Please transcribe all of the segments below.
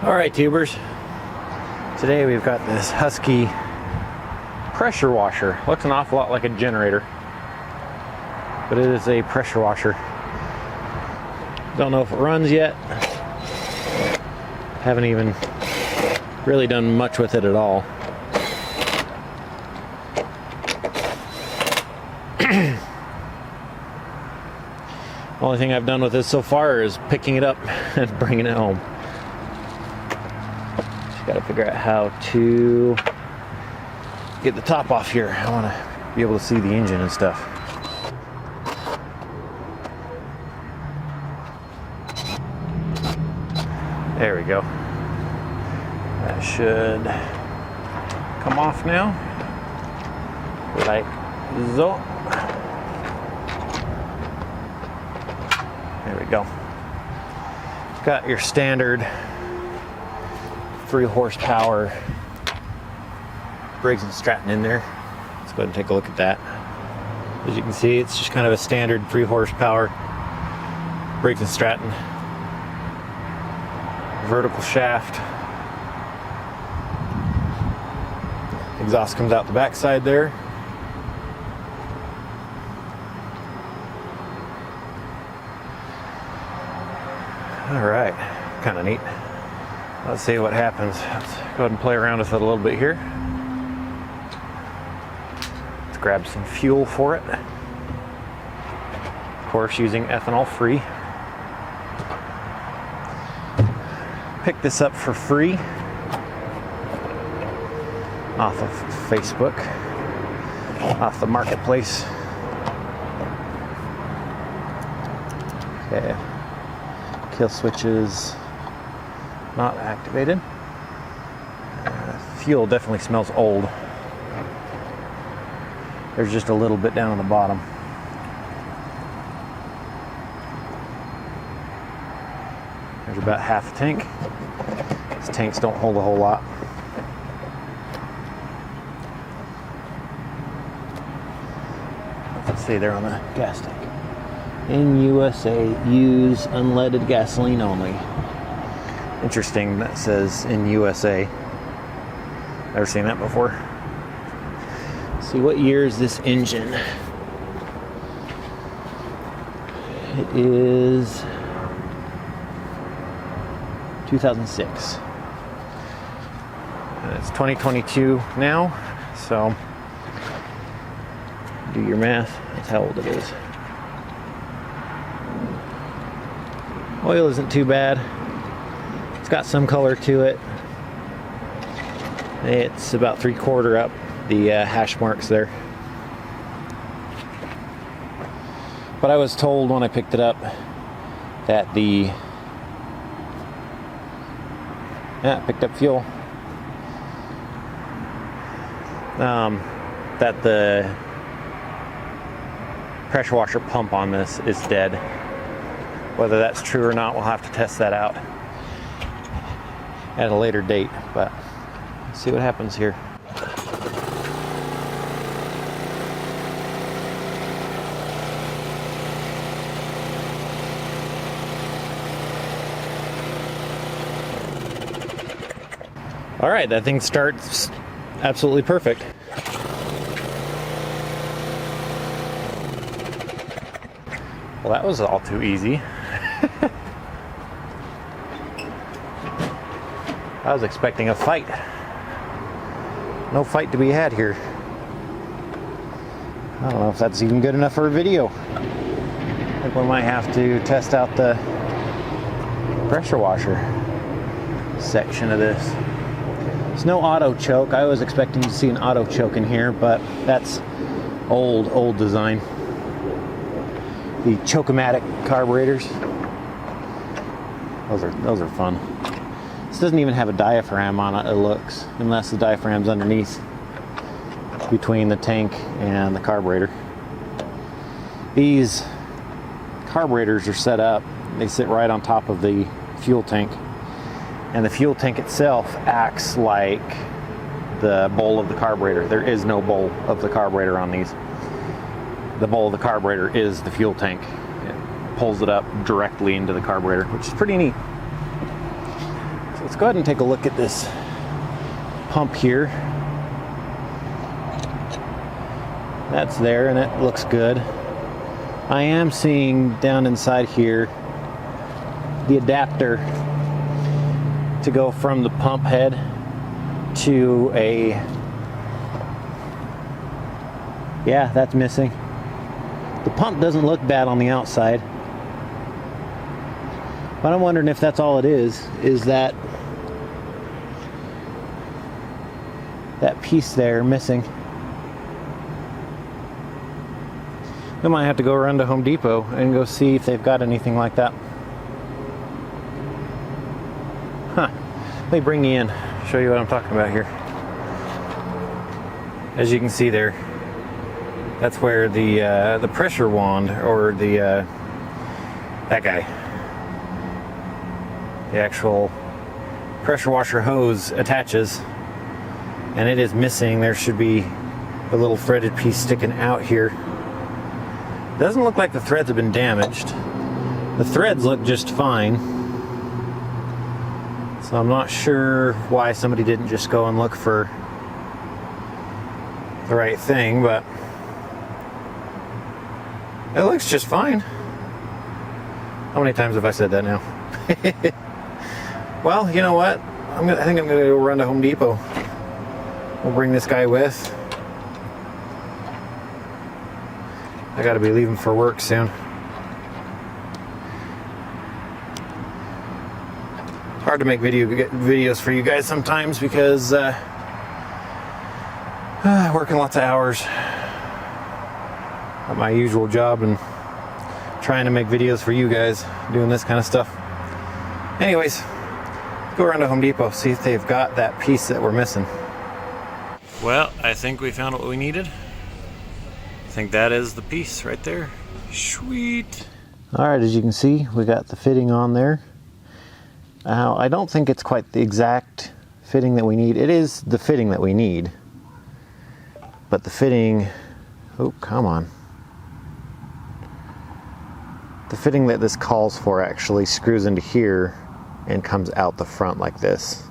Alright, tubers, today we've got this Husky pressure washer. Looks an awful lot like a generator, but it is a pressure washer. Don't know if it runs yet. Haven't even really done much with it at all. Only thing I've done with this so far is picking it up and bringing it home. Just got to figure out how to get the top off here. I want to be able to see the engine and stuff. There we go. That should come off now, like so. There we go. Got your standard 3 horsepower Briggs & Stratton in there. Let's go ahead and take a look at that. As you can see, it's just kind of a standard 3 horsepower Briggs & Stratton. Vertical shaft. Exhaust comes out the backside there. Alright, kind of neat. Let's see what happens. Let's go ahead and play around with it a little bit here. Let's grab some fuel for it. Of course, using ethanol free. Picked this up for free off of Facebook, off the marketplace. Okay. Kill switches not activated. Fuel definitely smells old. There's just a little bit down on the bottom. There's about half a tank. These tanks don't hold a whole lot. Let's see, they're on the gas tank. In USA, use unleaded gasoline only. Interesting, that says in USA. Never seen that before. Let's see, what year is this engine? It is 2006. And it's 2022 now, so do your math. That's how old it is. Oil isn't too bad. It's got some color to it. It's about 3/4 up the hash marks there. But I was told when I picked it up that picked up fuel. That the pressure washer pump on this is dead. Whether that's true or not, we'll have to test that out at a later date, but let's see what happens here. All right, that thing starts absolutely perfect. Well, that was all too easy. I was expecting a fight. No fight to be had here. I don't know if that's even good enough for a video. I think we might have to test out the pressure washer section of this. There's no auto choke. I was expecting to see an auto choke in here, but that's old design. The Choke-O-Matic carburetors. Those are fun. This doesn't even have a diaphragm on it, it looks, unless the diaphragm's underneath between the tank and the carburetor. These carburetors are set up, they sit right on top of the fuel tank, and the fuel tank itself acts like the bowl of the carburetor. There is no bowl of the carburetor on these. The bowl of the carburetor is the fuel tank. It pulls it up directly into the carburetor, which is pretty neat. So let's go ahead and take a look at this pump here. That's there and it looks good. I am seeing down inside here the adapter to go from the pump head to a, yeah, that's missing. The pump doesn't look bad on the outside, but I'm wondering if that's all it is that piece there missing. I might have to go around to Home Depot and go see if they've got anything like that. Huh. Let me bring you in, show you what I'm talking about here. As you can see there, that's where the pressure wand, or the that guy, the actual pressure washer hose attaches, and it is missing. There should be a little threaded piece sticking out here. Doesn't look like the threads have been damaged. The threads look just fine. So I'm not sure why somebody didn't just go and look for the right thing, but it looks just fine. How many times have I said that now? Well, you know what? I think I'm gonna go run to Home Depot. We'll bring this guy with. I gotta be leaving for work soon. It's hard to make videos for you guys sometimes because working lots of hours at my usual job and trying to make videos for you guys doing this kind of stuff. Anyways, go around to Home Depot, see if they've got that piece that we're missing. Well, I think we found what we needed. I think that is the piece right there. Sweet. Alright, as you can see, we got the fitting on there. I don't think it's quite the exact fitting that we need. It is the fitting that we need. But the fitting, oh, come on. The fitting that this calls for actually screws into here and comes out the front like this.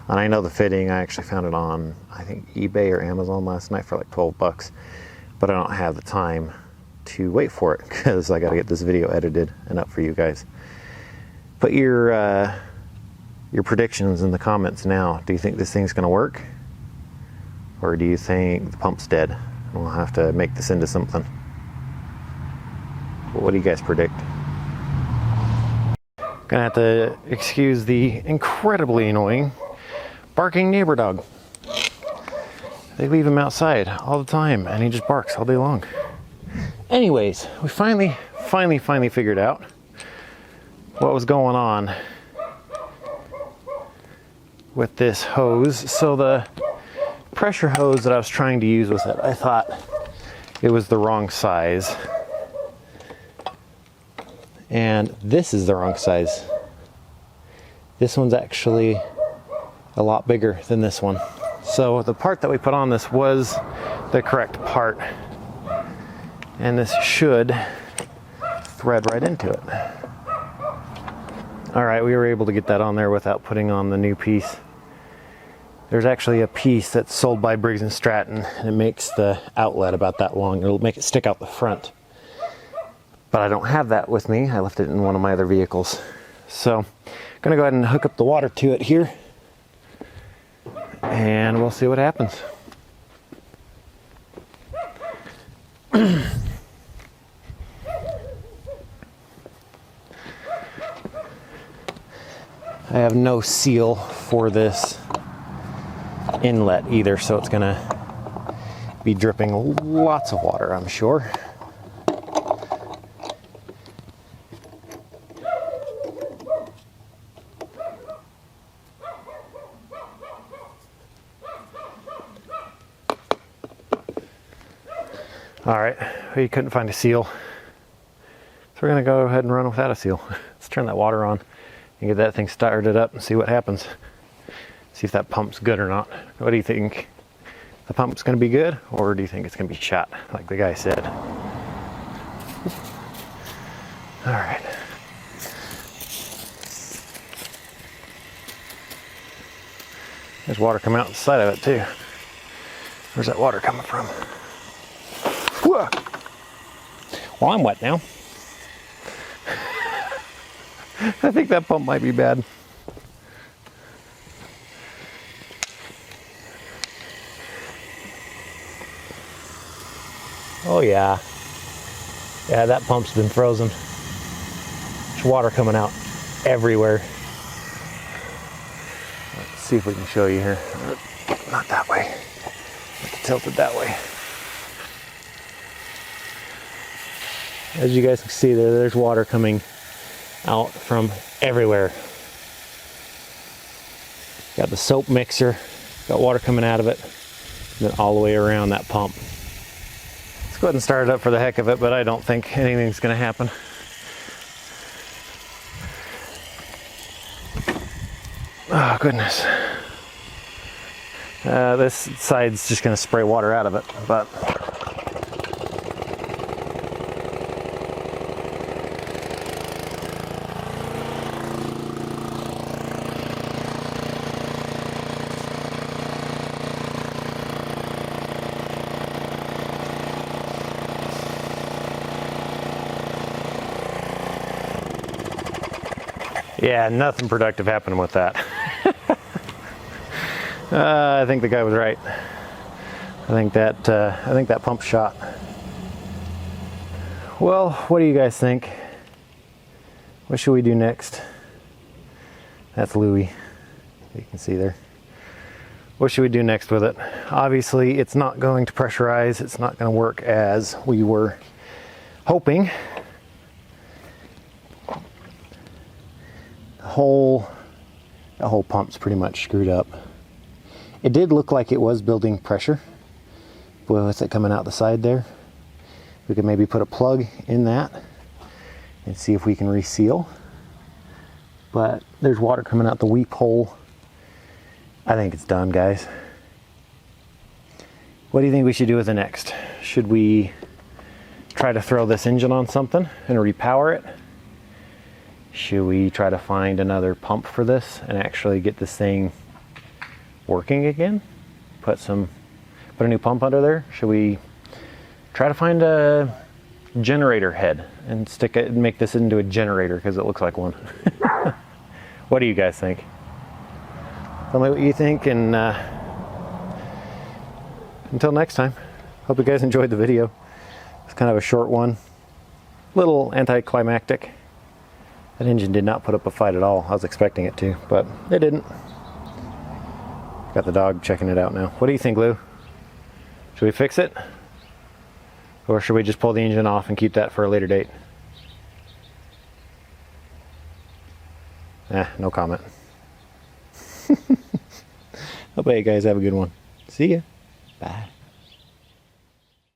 And I know the fitting, I actually found it on, I think, eBay or Amazon last night for like 12 bucks. But I don't have the time to wait for it because I got to get this video edited and up for you guys. Put your predictions in the comments now. Do you think this thing's going to work? Or do you think the pump's dead? We'll have to make this into something. What do you guys predict? Gonna have to excuse the incredibly annoying barking neighbor dog. They leave him outside all the time and he just barks all day long. Anyways, we finally figured out what was going on with this hose. So the pressure hose that I was trying to use with it, I thought it was the wrong size. And this is the wrong size. This one's actually a lot bigger than this one. So the part that we put on this was the correct part. And this should thread right into it. All right, we were able to get that on there without putting on the new piece. There's actually a piece that's sold by Briggs & Stratton, and it makes the outlet about that long. It'll make it stick out the front. But I don't have that with me. I left it in one of my other vehicles. So I'm gonna go ahead and hook up the water to it here, and we'll see what happens. I have no seal for this inlet either, so it's gonna be dripping lots of water, I'm sure. All right, we couldn't find a seal, so we're gonna go ahead and run without a seal. Let's turn that water on and get that thing started up and see what happens. See if that pump's good or not. What do you think? The pump's gonna be good, or do you think it's gonna be shot, like the guy said? All right. There's water coming out the side of it too. Where's that water coming from? Whoa. Well, I'm wet now. I think that pump might be bad. Oh yeah. Yeah, that pump's been frozen. There's water coming out everywhere. Let's see if we can show you here. Not that way. Tilted that way. As you guys can see there's water coming out from everywhere. Got the soap mixer, got water coming out of it, and then all the way around that pump. Let's go ahead and start it up for the heck of it, but I don't think anything's gonna happen. Oh goodness. This side's just gonna spray water out of it, but yeah, nothing productive happened with that. I think the guy was right. I think that pump shot. Well, what do you guys think? What should we do next? That's Louie. You can see there. What should we do next with it? Obviously, it's not going to pressurize. It's not going to work as we were hoping. The whole pump's pretty much screwed up. It did look like it was building pressure. Boy, what's it coming out the side there? We could maybe put a plug in that and see if we can reseal. But there's water coming out the weep hole. I think it's done, guys. What do you think we should do with the next? Should we try to throw this engine on something and repower it? Should we try to find another pump for this and actually get this thing working again? Put a new pump under there? Should we try to find a generator head and make this into a generator because it looks like one? What do you guys think? Tell me what you think, and until next time, hope you guys enjoyed the video. It's kind of a short one, little anticlimactic. That engine did not put up a fight at all. I was expecting it to, but it didn't. Got the dog checking it out now. What do you think, Lou? Should we fix it? Or should we just pull the engine off and keep that for a later date? No comment. Hope you guys have a good one. See ya. Bye.